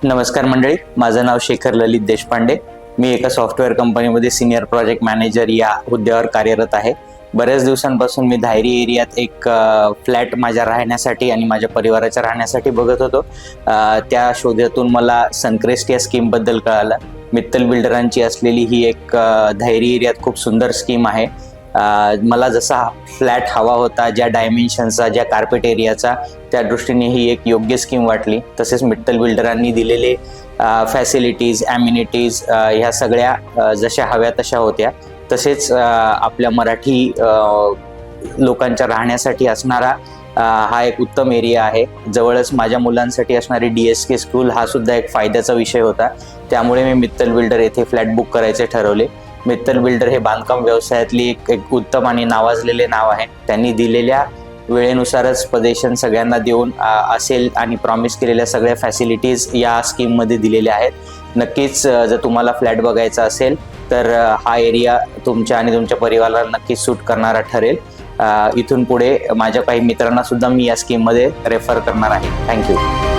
नमस्कार मंडळी, माझं नाव शेखर ललित देशपांडे. मी एका सॉफ्टवेअर कंपनीमध्ये सिनियर प्रोजेक्ट मॅनेजर या हुद्द्यावर कार्यरत आहे. बऱ्याच दिवसांपासून मी धायरी एरियात एक फ्लॅट माझ्या राहण्यासाठी आणि माझ्या परिवाराच्या राहण्यासाठी बघत होतो. त्या शोधातून मला सनक्रेस्ट या स्कीमबद्दल कळालं. मित्तल बिल्डरांची असलेली ही एक धायरी एरियात खूप सुंदर स्कीम आहे. मला जसा फ्लॅट हवा होता, ज्या डायमेन्शनचा, ज्या कार्पेट एरियाचा, त्या दृष्टीने ही एक योग्य स्कीम वाटली. तसेच मित्तल बिल्डरांनी दिलेले फॅसिलिटीज, ॲम्युनिटीज ह्या सगळ्या जशा हव्या तशा होत्या. तसेच आपल्या मराठी लोकांच्या राहण्यासाठी असणारा हा एक उत्तम एरिया आहे. जवळच माझ्या मुलांसाठी असणारी DSK स्कूल हा सुद्धा एक फायद्याचा विषय होता. त्यामुळे मी मित्तल बिल्डर येथे फ्लॅट बुक करायचे ठरवले. मित्तल बिल्डर हे बांधकाम व्यवसायातली एक उत्तम आणि नावाजलेले नाव आहे. त्यांनी दिलेल्या वेळेनुसारच पोझिशन सगळ्यांना देऊन असेल आणि प्रॉमिस केलेल्या सगळ्या फॅसिलिटीज या स्कीममध्ये दिलेल्या आहेत. नक्कीच जर तुम्हाला फ्लॅट बघायचा असेल तर हा एरिया तुमच्या आणि तुमच्या परिवाराला नक्कीच सूट करणारा ठरेल. इथून पुढे माझ्या काही मित्रांना सुद्धा मी या स्कीममध्ये रेफर करणार आहे. थँक्यू.